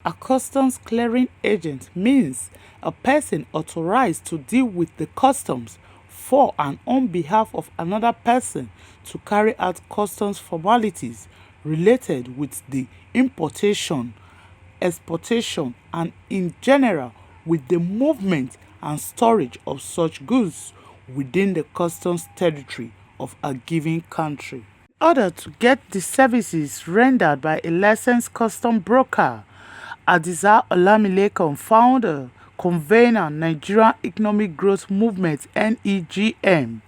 A customs clearing agent means a person authorized to deal with the customs for and on behalf of another person to carry out customs formalities related with the importation, exportation, and in general with the movement and storage of such goods within the customs territory of a given country. In order to get the services rendered by a licensed custom broker, Adisa Olamilekan, founder, convener, Nigerian Economic Growth Movement (NEGM),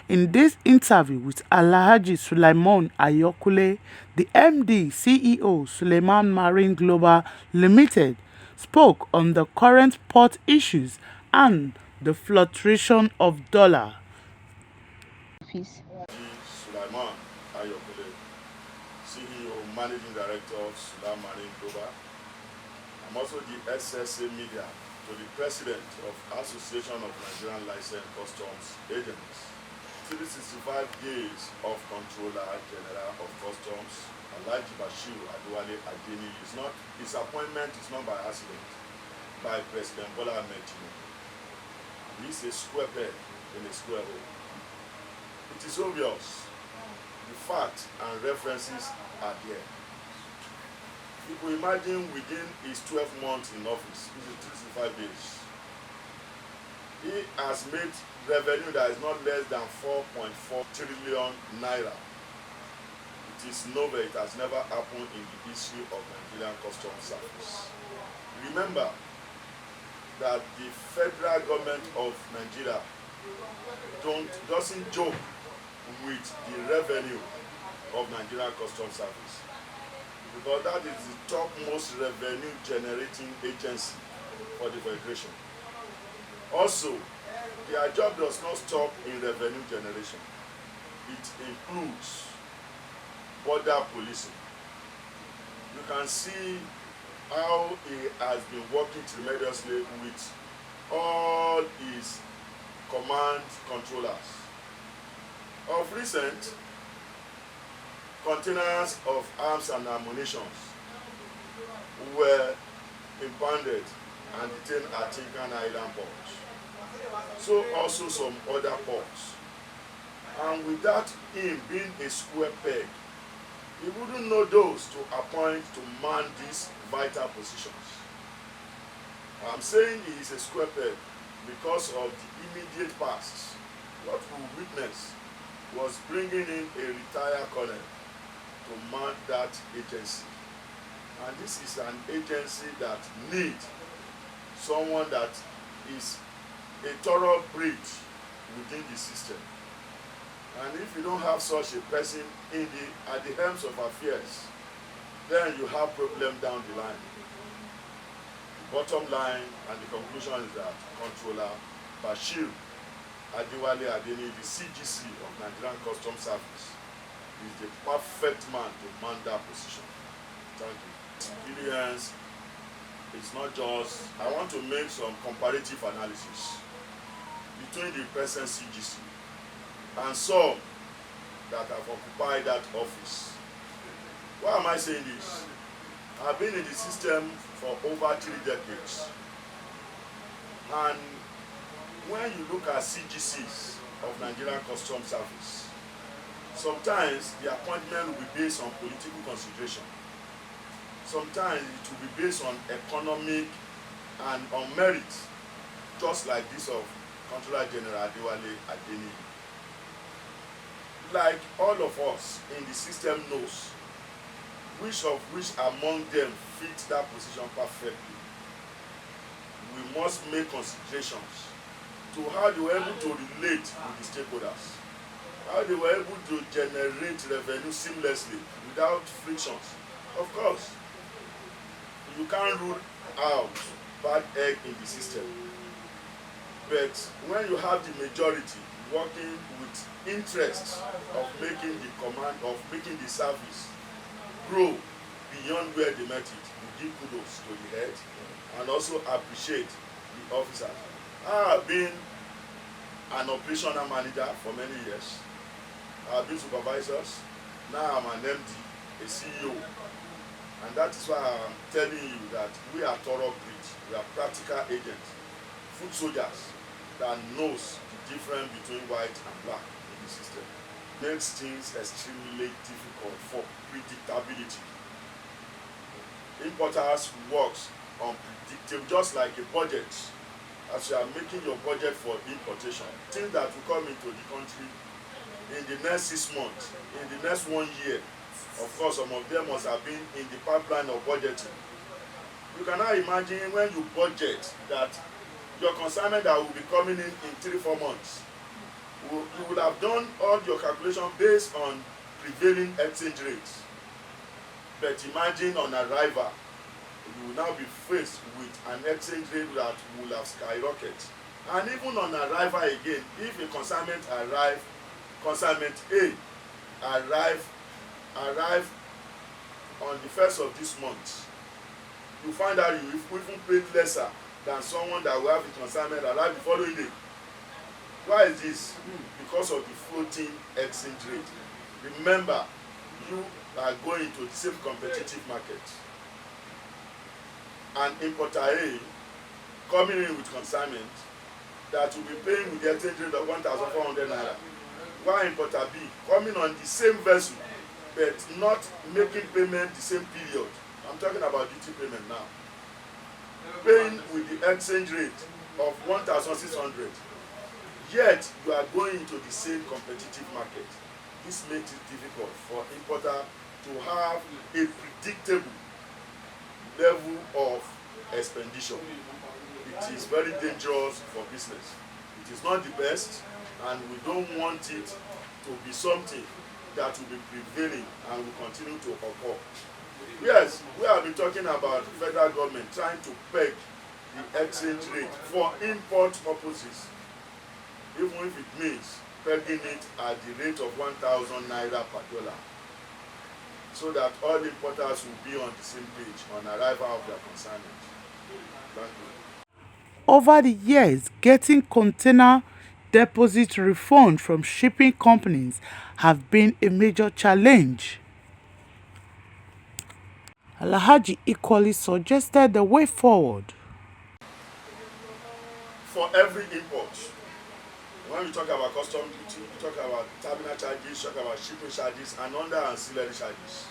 in this interview with Alhaji Sulaiman Ayokule, the MD CEO Suleiman Marine Global Limited, spoke on the current port issues and the fluctuation of dollar. Sulaiman Ayokule, CEO, Managing Director of Sula Marine Global. I'm also the SSA Media to the President of Association of Nigerian Licensed Customs Agents. 365 days of Controller General of Customs, Alhaji Bashir Adewale Adeni, his appointment is not by accident, by President Bola Ahmed Tinubu. He's a square peg in a square hole. It is obvious. The facts and references are there. You could imagine within his 12 months in office, which is 365 days, he has made revenue that is not less than 4.4 trillion naira. It is novel, it has never happened in the history of Nigerian Customs Service. Remember that the federal government of Nigeria doesn't joke with the revenue of Nigerian Customs Service, because that is the topmost revenue generating agency for the Federation. Also, their job does not stop in revenue generation. It includes border policing. You can see how he has been working tremendously with all his command controllers. Of recent, containers of arms and ammunition were impounded and detained at Tinkan Island port. So also some other ports. And without him being a square peg, he wouldn't know those to appoint to man these vital positions. I'm saying he is a square peg because of the immediate past. What we witnessed was bringing in a retired colonel to man that agency. And this is an agency that needs someone that is a thorough breed within the system. And if you don't have such a person at the helms of affairs, then you have problem down the line. The bottom line and the conclusion is that Controller Bashir Adewale Adeni, the CGC of Nigerian Customs Service, is the perfect man to man that position. Thank you. Experience, it's not just, I want to make some comparative analysis between the present CGC and some that have occupied that office. Why am I saying this? I've been in the system for over 3 decades. And when you look at CGCs of Nigerian Customs Service, sometimes the appointment will be based on political consideration. Sometimes it will be based on economic and on merit, just like this of Controller General Adewale Adeni. Like all of us in the system knows which among them fit that position perfectly. We must make considerations to how they were able to relate with the stakeholders, how they were able to generate revenue seamlessly without frictions. Of course, you can't rule out bad egg in the system, but when you have the majority working with interest of making the command, of making the service grow beyond where they met it, you give kudos to the head and also appreciate the officers. I have been an operational manager for many years. I have been supervisors. Now I'm an MD, a CEO. And that is why I'm telling you that we are thoroughbred, we are practical agents, foot soldiers that knows the difference between white and black in the system. Makes things extremely difficult for predictability. Importers works unpredictable, just like a budget. As you are making your budget for importation, things that will come into the country in the next 6 months, in the next 1 year, of course some of them must have been in the pipeline of budgeting. You can now imagine when you budget that your consignment that will be coming in 3-4 months, you will have done all your calculation based on prevailing exchange rates. But imagine on arrival, you will now be faced with an exchange rate that will have skyrocketed. And even on arrival again, if a consignment arrive, consignment A arrive on the 1st of this month, you find out you even paid lesser than someone that will have the consignment arrive the following day. Why is this? Because of the floating exchange rate. Remember, you are going to the same competitive market. An importer A coming in with consignment that will be paying with the exchange rate of 1,400 naira. While importer B coming on the same vessel but not making payment the same period. I'm talking about duty payment now. Paying with the exchange rate of 1,600. Yet you are going into the same competitive market. This makes it difficult for importer to have a predictable level of expenditure. It is very dangerous for business. It is not the best, and we don't want it to be something that will be prevailing and will continue to occur. Yes, we have been talking about the federal government trying to peg the exchange rate for import purposes, even if it means pegging it at the rate of 1,000 naira per dollar, so that all importers will be on the same page on arrival of their consignment. Thank you. Over the years, getting container deposit refund from shipping companies have been a major challenge. Alhaji equally suggested the way forward. For every import, when we talk about custom duty, we talk about terminal charges, talk about shipping charges, and under ancillary charges.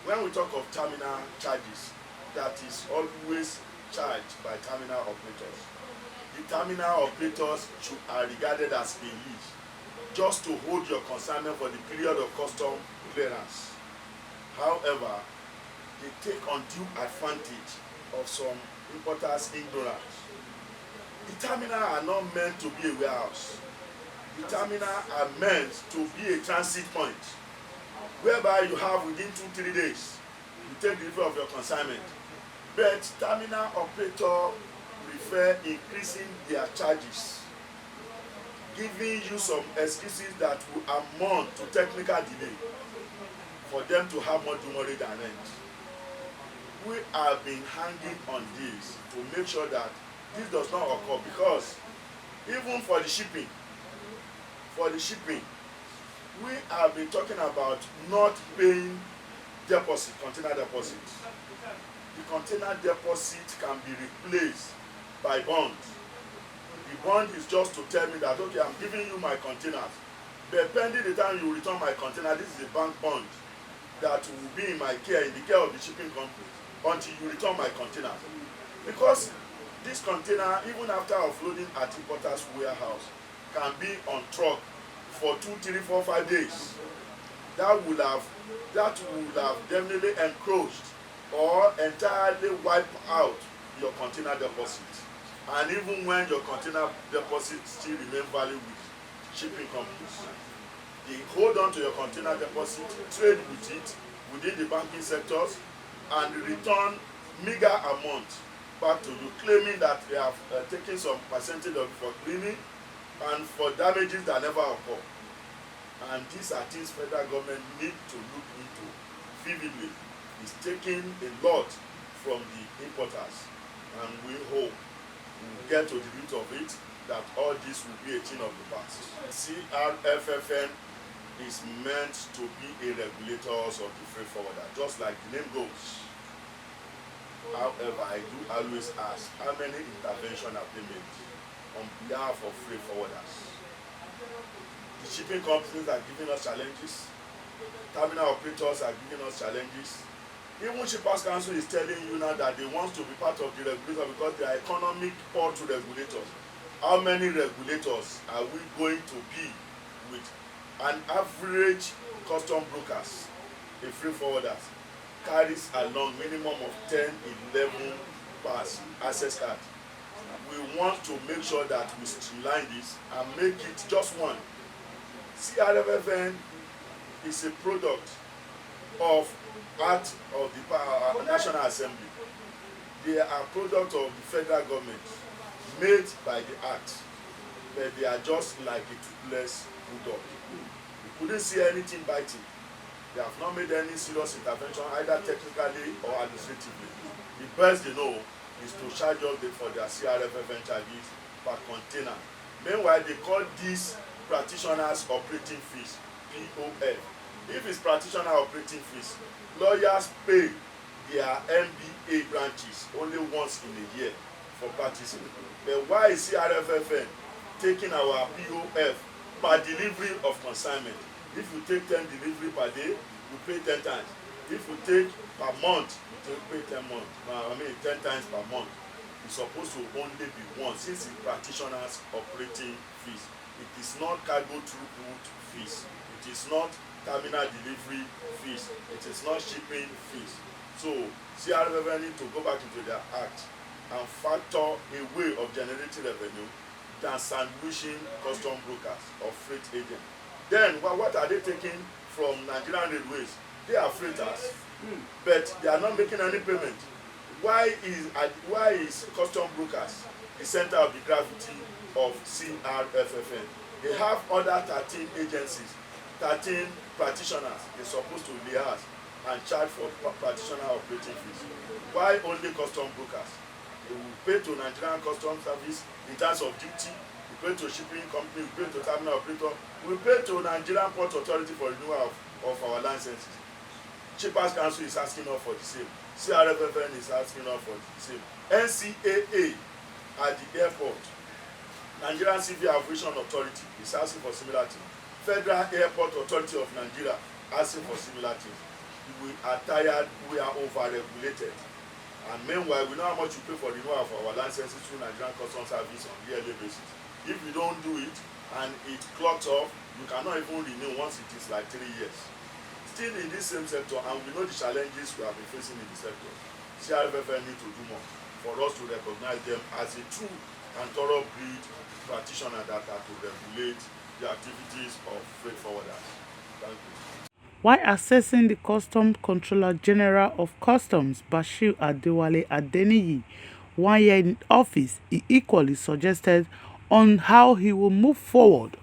When we talk of terminal charges, that is always charged by terminal operators. The terminal operators are regarded as payees, just to hold your consignment for the period of custom clearance. However, they take undue advantage of some importers' ignorance. The terminal are not meant to be a warehouse. The terminal are meant to be a transit point, whereby you have within 2-3 days, you take delivery of your consignment. But terminal operator prefer increasing their charges, giving you some excuses that will amount to technical delay for them to have more demurrage than rent. We have been hanging on this to make sure that this does not occur, because even for the shipping, we have been talking about not paying deposit, container deposit. The container deposit can be replaced by bond. The bond is just to tell me that, okay, I'm giving you my containers, but pending the time you return my container, this is a bank bond that will be in my care, in the care of the shipping company, until you return my containers. Because this container, even after offloading at importer's warehouse, can be on truck for 2, 3, 4, 5 days. That would have definitely encroached or entirely wiped out your container deposit. And even when your container deposit still remain valid with shipping companies, they hold on to your container deposit, trade with it within the banking sectors, and return meager amount back to you, claiming that they have taken some percentage of it for cleaning and for damages that never occur. And these are things federal government need to look into vividly. It's taking a lot from the importers, and we hope we will get to the root of it, that all this will be a thing of the past. CRFFN is meant to be a regulator of the freight forwarder, just like the name goes. However, I do always ask, how many interventions have they made on behalf of freight forwarders? The shipping companies are giving us challenges. Terminal operators are giving us challenges. Even Shippers Council is telling you now that they want to be part of the regulator because they are economic port to regulators. How many regulators are we going to be with? An average custom brokers, a freight forwarders, carries along minimum of 10, 11 pass access card. We want to make sure that we streamline this and make it just one. CRFFN is a product of act of the National Assembly. They are product of the federal government made by the act, but they are just like a toothless bulldog. We couldn't see anything biting. They have not made any serious intervention either technically or administratively. The best they know is to charge us for their CRFFN charges per container. Meanwhile, they call these practitioners operating fees, POF. If it's practitioner operating fees, lawyers pay their MBA branches only once in a year for practicing. But why is CRFFN taking our POF per delivery of consignment? If you take 10 delivery per day, you pay 10 times. If you take per month, you pay 10 times per month. It's supposed to only be one since it's practitioners operating fees. It is not cargo throughput fees. It is not terminal delivery fees. It is not shipping fees. So CRFFN need to go back into their act and factor a way of generating revenue than sandwiching custom brokers or freight agents. Then what are they taking from Nigerian Railways? They are freighters, but they are not making any payment. Why is custom brokers the center of the gravity of CRFFN? They have other 13 agencies, 13 practitioners they're supposed to liaise and charge for practitioner operating fees. Why only custom brokers? They will pay to Nigerian Customs Service in terms of duty, we pay to shipping company, we pay to terminal operator, we pay to Nigerian Port Authority for renewal of our licenses. Shippers Council is asking us for the same. CRFFN is asking us for the same. NCAA at the airport, Nigerian Civil Aviation Authority is asking for similar things. Federal Airport Authority of Nigeria asking for similar things. We are tired, we are over-regulated. And meanwhile, we know how much you pay for renewal of our licenses through Nigerian Customs Service on a yearly basis. If you don't do it and it clocks off, you cannot even renew once it is like 3 years. Still in this same sector, and we know the challenges we have been facing in the sector, CRFFN need to do more for us to recognize them as a true and thorough breed practitioner that are to regulate the activities of freight forwarders. Thank you. While assessing the Customs Controller General of Customs, Bashir Adewale Adeniyi, 1 year in office, he equally suggested on how he will move forward